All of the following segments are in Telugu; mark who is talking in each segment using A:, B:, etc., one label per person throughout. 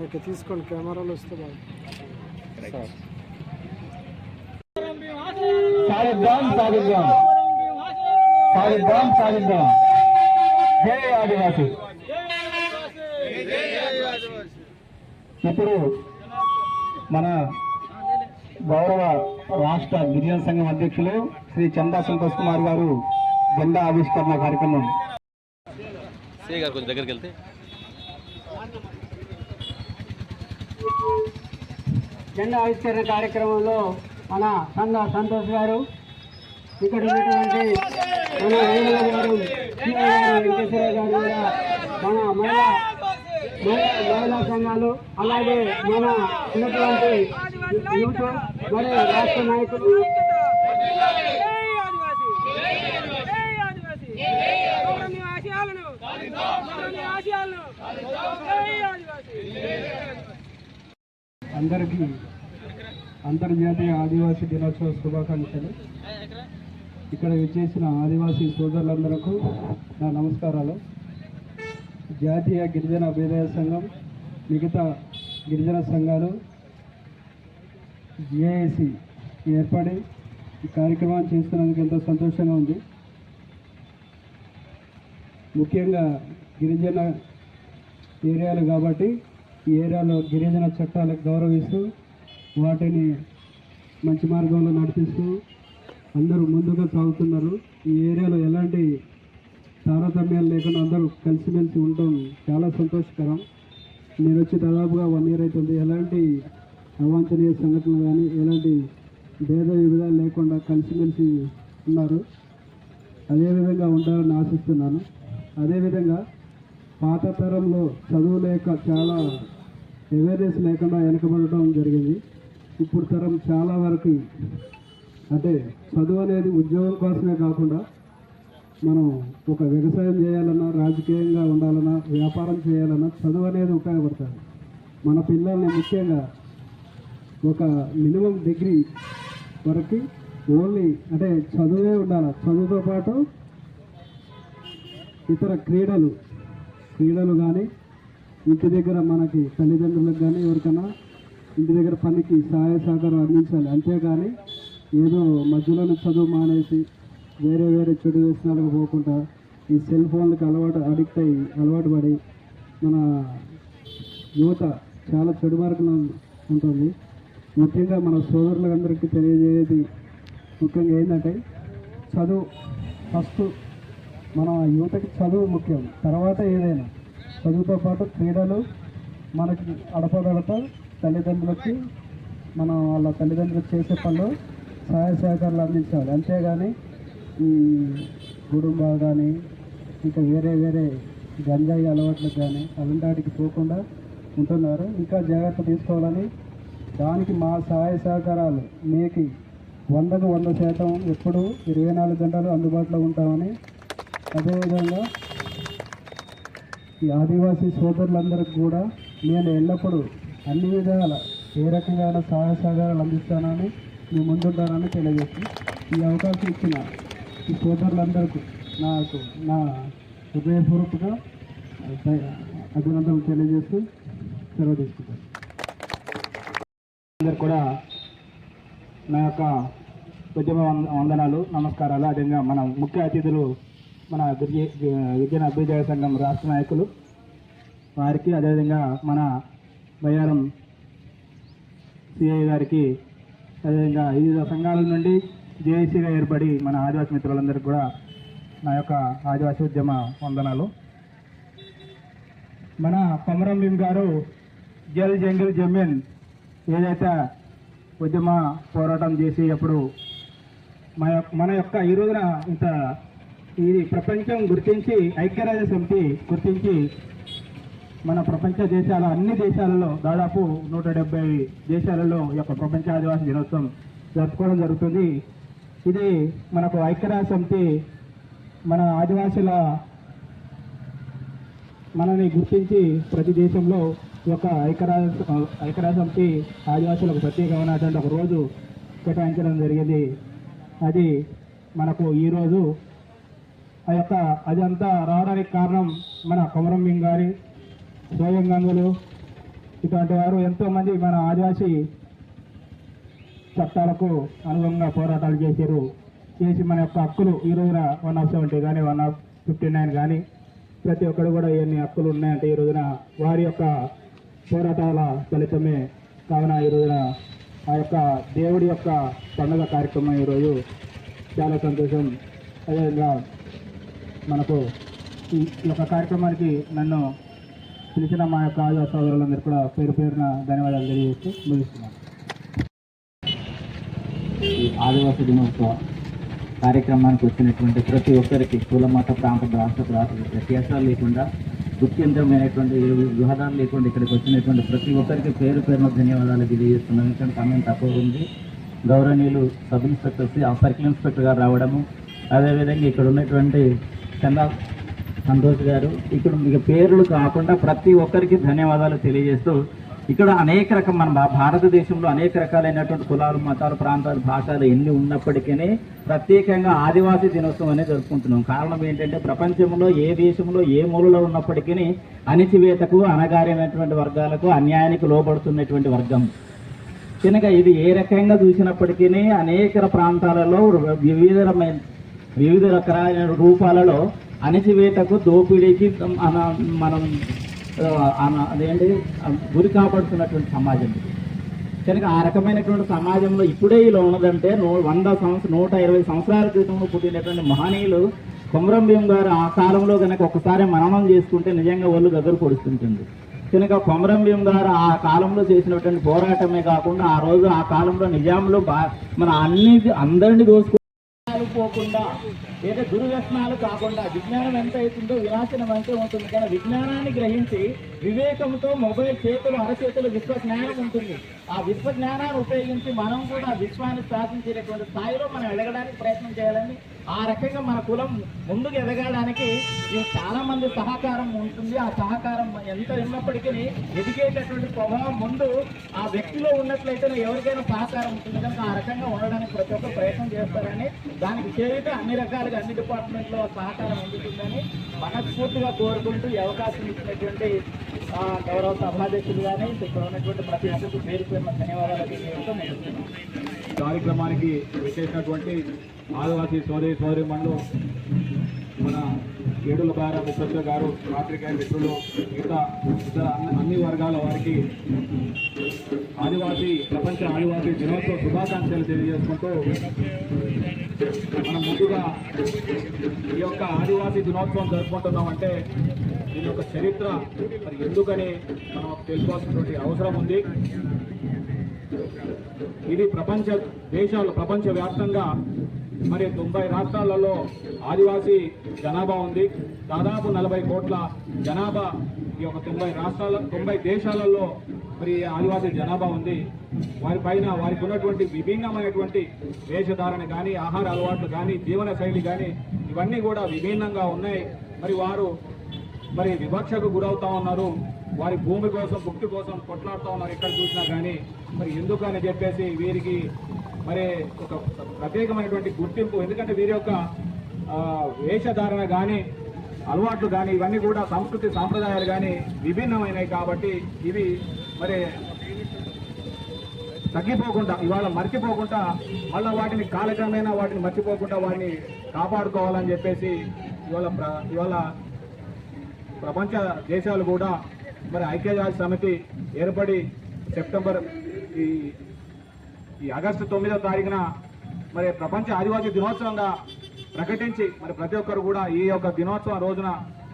A: ఓకే తీసుకోండి, కెమెరాలు వస్తే బాగా
B: సాధిద్దాం సాధిద్దాం సాధిద్దాం సాధిద్దాం. జై ఆదివాసి. ఇప్పుడు మన గౌరవ రాష్ట్ర గిరిజన సంఘం అధ్యక్షులు శ్రీ చందా సంతోష్ కుమార్ గారు జెండా ఆవిష్కరణ కార్యక్రమం
C: కొంచెం దగ్గరికి వెళ్తే
B: జెండా ఆవిష్కరణ కార్యక్రమంలో మన చందా సంతోష్ గారు, ఇక్కడ ఉన్నటువంటి మన వేముల గారు, వెంకటేశ్వర గారు కూడా, మన మహిళా సంఘాలు, అలాగే మన ఉన్నటువంటి యూత్ మరియు రాష్ట్ర నాయకులు అందరికీ అంతర్జాతీయ ఆదివాసీ దినోత్సవ శుభాకాంక్షలు. ఇక్కడ విచ్చేసిన ఆదివాసీ సోదరులందరకు నా నమస్కారాలు. జాతీయ గిరిజన అభ్యుదయ సంఘం, మిగతా గిరిజన సంఘాలు జేఏసీ ఏర్పడి ఈ కార్యక్రమాన్ని చేస్తున్నందుకు ఎంతో సంతోషంగా ఉంది. ముఖ్యంగా గిరిజన ఏరియాలు కాబట్టి ఈ ఏరియాలో గిరిజన చట్టాలకు గౌరవిస్తూ వాటిని మంచి మార్గంలో నడిపిస్తూ అందరూ ముందుగా సాగుతున్నారు. ఈ ఏరియాలో ఎలాంటి తారతమ్యాలు లేకుండా అందరూ కలిసిమెలిసి ఉండడం చాలా సంతోషకరం. నేను వచ్చి దాదాపుగా 1 year అవుతుంది. ఎలాంటి అవాంఛనీయ సంఘటనలు కానీ ఎలాంటి భేద విభేదాలు లేకుండా కలిసిమెలిసి ఉన్నారు. అదేవిధంగా ఉండాలని ఆశిస్తున్నాను. అదేవిధంగా పాత తరంలో చదువు లేక చాలా అవేర్నెస్ లేకుండా వెనకబడటం జరిగింది. ఇప్పుడు తరం చాలా వరకు అంటే చదువు అనేది ఉద్యోగం కోసమే కాకుండా మనం ఒక వ్యవసాయం చేయాలన్నా, రాజకీయంగా ఉండాలన్నా, వ్యాపారం చేయాలన్నా చదువు అనేది ఉపయోగపడుతుంది. మన పిల్లల్ని ముఖ్యంగా ఒక మినిమం డిగ్రీ వరకు ఓన్లీ అంటే చదువే ఉండాలి. చదువుతో పాటు ఇతర క్రీడలు కానీ ఇంటి దగ్గర మనకి తల్లిదండ్రులకు కానీ ఎవరికైనా ఇంటి దగ్గర పనికి సహాయ సహకారం అందించాలి. అంతేగాని ఏదో మధ్యలోనే చదువు మానేసి వేరే చెడు వ్యసనాలకు పోకుండా ఈ సెల్ ఫోన్లకు అలవాటు పడి మన యువత చాలా చెడు మార్గంలో ఉంటుంది. ముఖ్యంగా మన సోదరులందరికీ తెలియజేసేది ముఖ్యంగా ఏంటంటే చదువు ఫస్ట్. మన యువతకి చదువు ముఖ్యం, తర్వాత ఏదైనా. చదువుతో పాటు క్రీడలు మనకి అడపదడప తల్లిదండ్రులకి వాళ్ళ తల్లిదండ్రులకు చేసే పనులు సహాయ సహకారాలు అందించాలి. అంతేగాని ఈ కుటుంబాలు కానీ ఇంకా వేరే గంజాయి అలవాట్లకు కానీ అలాంటి వాటికి పోకుండా ఉంటున్నారు. ఇంకా జాగ్రత్త తీసుకోవాలని దానికి మా సహాయ సహకారాలు మీకు 100% ఎప్పుడు 24 గంటలు అందుబాటులో ఉంటామని, అదేవిధంగా ఈ ఆదివాసీ సోదరులందరికీ కూడా నేను ఎల్లప్పుడూ అన్ని విధాల ఏ రకంగా సహాయ సహకారాలు అందిస్తానని మీ ముందుంటానని తెలియజేసి ఈ అవకాశం ఇచ్చిన ఈ సోదరులందరికీ నా హృదయపూర్వక అభినందనలు తెలియజేస్తూ సెలవు తీసుకుంటాను. అందరు కూడా నా యొక్క ఉద్యమ వందనాలు, నమస్కారాలు. అదేవిధంగా మన ముఖ్య అతిథులు మన గిరిజన అభ్యుదయ సంఘం రాష్ట్ర నాయకులు వారికి, అదేవిధంగా మన బయ్యారం సిఐ గారికి, అదేవిధంగా వివిధ సంఘాల నుండి జేఏసీగా ఏర్పడి మన ఆదివాసీ మిత్రులందరికీ కూడా నా యొక్క ఆదివాసీ ఉద్యమ వందనాలు. మన కొమరం భీమ్ గారు జల్ జంగిల్ జమీన్ ఏదైతే ఉద్యమ పోరాటం చేసి అప్పుడు మన యొక్క ఈ రోజున ఇంత ఇది ప్రపంచం గుర్తించి, ఐక్యరాజ్య సమితి గుర్తించి మన ప్రపంచ దేశాల అన్ని దేశాలలో దాదాపు 170 దేశాలలో ఈ యొక్క ప్రపంచ ఆదివాసీ దినోత్సవం జరుపుకోవడం జరుగుతుంది. ఇది మనకు ఐక్యరాజ్య సమితి మన ఆదివాసుల మనని గుర్తించి ప్రతి దేశంలో ఈ యొక్క ఐక్యరాజ్య సమితి ఆదివాసులకు ప్రత్యేకమైనటువంటి ఒక రోజు కేటాయించడం జరిగింది. అది మనకు ఈరోజు అదంతా రావడానికి కారణం మన కొమరం భీమ్ గారి స్వయం గంగులు ఇటువంటి వారు ఎంతోమంది మన ఆదివాసీ చట్టాలకు అనుగుణంగా పోరాటాలు చేసి మన యొక్క హక్కులు ఈ రోజున 170 కానీ 159 కానీ ప్రతి ఒక్కరు కూడా ఎన్ని హక్కులు ఉన్నాయంటే ఈ రోజున వారి యొక్క పోరాటాల ఫలితమే. కావున ఈ రోజున ఆ యొక్క దేవుడి యొక్క పండుగ కార్యక్రమం ఈరోజు చాలా సంతోషం. అదేవిధంగా మనకు ఈ యొక్క కార్యక్రమానికి నన్ను పిలిచిన మా యొక్క ఆదివాసీ సోదరులందరూ కూడా పేరు పేరున ధన్యవాదాలు తెలియజేస్తూ ముగిస్తున్నాను.
D: ఈ ఆదివాసీ దినోత్సవ కార్యక్రమానికి వచ్చినటువంటి ప్రతి ఒక్కరికి కుల మత ప్రాంత భాష వ్యత్యాసాలు లేకుండా గుర్తించమైనటువంటి వివాదాలు లేకుండా ఇక్కడికి వచ్చినటువంటి ప్రతి ఒక్కరికి పేరు పేరున ధన్యవాదాలు తెలియజేస్తున్నాం. ఎందుకంటే సమయం తక్కువ ఉంది. గౌరవనీయులు సబ్ ఇన్స్పెక్టర్ సర్కిల్ ఇన్స్పెక్టర్ గారు రావడము, అదేవిధంగా ఇక్కడ ఉన్నటువంటి చందా సంతోష్ గారు, ఇక్కడ ఇక పేర్లు కాకుండా ప్రతి ఒక్కరికి ధన్యవాదాలు తెలియజేస్తూ ఇక్కడ అనేక రకం మన భారతదేశంలో అనేక రకాలైనటువంటి కులాలు, మతాలు, ప్రాంతాలు, భాషలు ఎన్ని ఉన్నప్పటికీ ప్రత్యేకంగా ఆదివాసీ దినోత్సవం అనేది జరుపుకుంటున్నాం. కారణం ఏంటంటే ప్రపంచంలో ఏ దేశంలో ఏ మూలలో ఉన్నప్పటికీ అణిచివేతకు, అణగారినటువంటి వర్గాలకు, అన్యాయానికి లోబడుతున్నటువంటి వర్గం కనుక ఇది ఏ రకంగా చూసినప్పటికీ అనేక ప్రాంతాలలో వివిధ రకాలైన రూపాలలో అణిచివేతకు, దోపిడీకి మనం అదేంటి గురి కాపాడుతున్నటువంటి సమాజం. కనుక ఆ రకమైనటువంటి సమాజంలో ఇప్పుడే ఇలా ఉన్నదంటే 120 సంవత్సరాల క్రితంలో పుట్టినటువంటి మహనీయులు కొమరం భీం గారు ఆ కాలంలో కనుక ఒకసారి మననం చేసుకుంటే నిజంగా వాళ్ళు దగ్గర పొడుస్తుంటుంది. కనుక కొమరం భీం గారు ఆ కాలంలో చేసినటువంటి పోరాటమే కాకుండా ఆ రోజు ఆ కాలంలో నిజాంలో మన అందరినీ పోకుండా ఏదో దుర్వ్యసనాలు కాకుండా విజ్ఞానం ఎంత అవుతుందో వినాశనం అంతే ఉంటుంది. కానీ విజ్ఞానాన్ని గ్రహించి వివేకంతో మొబైల్ చేతులు అరచేతులు విశ్వజ్ఞానం ఉంటుంది. ఆ విశ్వజ్ఞానాన్ని ఉపయోగించి మనం కూడా విశ్వాన్ని శాసించేటటువంటి స్థాయిలో మనం ఎదగడానికి ప్రయత్నం చేయాలని, ఆ రకంగా మన కులం ముందుకు ఎదగడానికి చాలా మంది సహకారం ఉంటుంది. ఆ సహకారం ఎంత ఉన్నప్పటికీ ఎదిగేటటువంటి స్వభావం ముందు ఆ వ్యక్తిలో ఉన్నట్లయితే ఎవరికైనా సహకారం ఉంటుంది. కనుక ఆ రకంగా ఉండడానికి ప్రతి ఒక్కరు ప్రయత్నం చేస్తారని, దానికి చేరితే అన్ని రకాలుగా అన్ని డిపార్ట్మెంట్లో సహకారం అందుతుందని మనస్ఫూర్తిగా కోరుకుంటూ ఈ అవకాశం ఇచ్చినటువంటి గౌరవ సభాధ్యక్షులు కానీ ఇక్కడ ఉన్నటువంటి ప్రతి ఒక్కరికి పేరు పేరున ధన్యవాదాలు తెలియజేస్తూ
B: కార్యక్రమానికి విశేషమైనటువంటి ఆదివాసీ సోదరి మండలు మన ఏడుల బార ముఖ్య గారు, పాత్రికేయ మిత్రులు, ఇతర అన్ని వర్గాల వారికి ప్రపంచ ఆదివాసీ దినోత్సవ శుభాకాంక్షలు తెలియజేసుకుంటూ మనం ముందుగా ఈ యొక్క ఆదివాసీ దినోత్సవం జరుపుకుంటున్నామంటే దీని యొక్క చరిత్ర మరి ఎందుకని మనం తెలుసుకోవాల్సినటువంటి అవసరం ఉంది. ఇది ప్రపంచవ్యాప్తంగా మరి 90 రాష్ట్రాలలో ఆదివాసీ జనాభా ఉంది. దాదాపు 40 కోట్ల జనాభా ఈ యొక్క 90 దేశాలలో మరి ఆదివాసీ జనాభా ఉంది. వారికి ఉన్నటువంటి విభిన్నమైనటువంటి వేషధారణ కానీ, ఆహార అలవాట్లు కానీ, జీవన శైలి కానీ ఇవన్నీ కూడా విభిన్నంగా ఉన్నాయి. మరి వారు వివక్షకు గురవుతా ఉన్నారు. వారి భూమి కోసం, భుక్తి కోసం కొట్లాడుతూ ఉన్నారు ఎక్కడ చూసినా కానీ. మరి ఎందుకని చెప్పేసి వీరికి మరి ఒక ప్రత్యేకమైనటువంటి గుర్తింపు, ఎందుకంటే వీరి యొక్క వేషధారణ కానీ, అలవాట్లు కానీ ఇవన్నీ కూడా సంస్కృతి సాంప్రదాయాలు కానీ విభిన్నమైనవి కాబట్టి ఇవి మరి తగ్గిపోకుండా, ఇవాళ మర్చిపోకుండా, మళ్ళీ వాటిని కాలక్రమేణా వాటిని మర్చిపోకుండా వాటిని కాపాడుకోవాలని చెప్పేసి ఇవాళ ప్రపంచ దేశాలు కూడా మరి ఐక్యరాజ్య సమితి ఏర్పడి సెప్టెంబర్ ఈ ఆగస్టు 9వ తారీఖున మరి ప్రపంచ ఆదివాసీ దినోత్సవంగా ప్రకటించి మరి ప్రతి ఒక్కరు కూడా ఈ యొక్క దినోత్సవం రోజున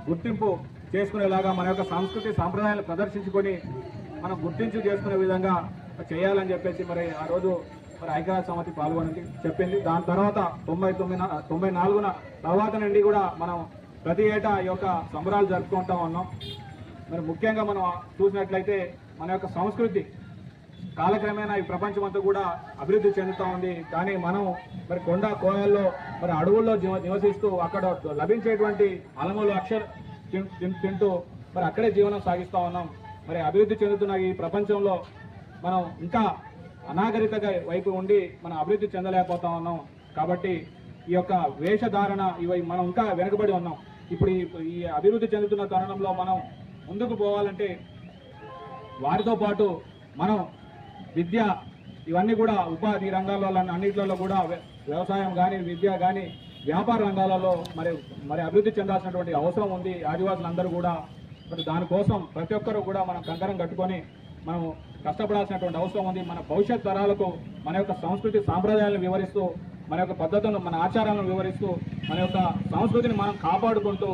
B: గుర్తింపు చేసుకునేలాగా మన యొక్క సంస్కృతి సాంప్రదాయాలు ప్రదర్శించుకొని మనం గుర్తించి చేసుకునే విధంగా చేయాలని చెప్పేసి మరి ఆ రోజు మరి ఐక్యరాజ్య సమితి పాల్గొని చెప్పింది. దాని తర్వాత 94న తర్వాత నుండి కూడా మనం ప్రతి ఏటా ఈ యొక్క సంబరాలు జరుపుకుంటా ఉన్నాం. మరి ముఖ్యంగా మనం చూసినట్లయితే మన యొక్క సంస్కృతి కాలక్రమేణా ఈ ప్రపంచమంతా కూడా అభివృద్ధి చెందుతూ ఉంది. కానీ మనం మరి కొండ కోయల్లో మరి అడవుల్లో నివసిస్తూ అక్కడ లభించేటువంటి అలములు తింటూ మరి అక్కడే జీవనం సాగిస్తూ ఉన్నాం. మరి అభివృద్ధి చెందుతున్న ఈ ప్రపంచంలో మనం ఇంకా అనాగరికత వైపు ఉండి మనం అభివృద్ధి చెందలేకపోతా ఉన్నాం. కాబట్టి ఈ యొక్క వేషధారణ ఇవి మనం ఇంకా వెనుకబడి ఉన్నాం. ఇప్పుడు ఈ అభివృద్ధి చెందుతున్న తరుణంలో మనం
E: ముందుకు పోవాలంటే వారితో పాటు మనం విద్య ఇవన్నీ కూడా ఉపాధి రంగాల్లో అన్నింటిలో కూడా వ్యవసాయం కానీ విద్య కానీ వ్యాపార రంగాలలో మరి అభివృద్ధి చెందాల్సినటువంటి అవసరం ఉంది. ఆదివాసులందరూ కూడా మరి దానికోసం ప్రతి ఒక్కరూ కూడా మనం కంకణం కట్టుకొని మనం కష్టపడాల్సినటువంటి అవసరం ఉంది. మన భవిష్యత్ తరాలకు మన యొక్క సంస్కృతి సాంప్రదాయాలను వివరిస్తూ, మన యొక్క పద్ధతులను, మన ఆచారాలను వివరిస్తూ, మన యొక్క సంస్కృతిని మనం కాపాడుకుంటూ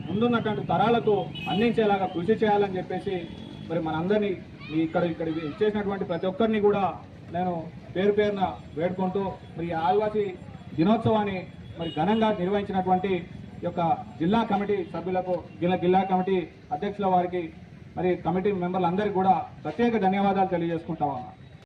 E: ముందున్నటువంటి తరాలకు అందించేలాగా కృషి చేయాలని చెప్పేసి మరి మనందరినీ ఇక్కడ ఇచ్చేసినటువంటి ప్రతి ఒక్కరిని కూడా నేను పేరు పేరున వేడుకుంటూ మరి ఆదివాసీ దినోత్సవాన్ని మరి ఘనంగా నిర్వహించినటువంటి యొక్క జిల్లా కమిటీ సభ్యులకు, జిల్లా కమిటీ అధ్యక్షుల వారికి, మరి కమిటీ మెంబర్లందరికీ కూడా ప్రత్యేక ధన్యవాదాలు తెలియజేసుకుంటామన్నా.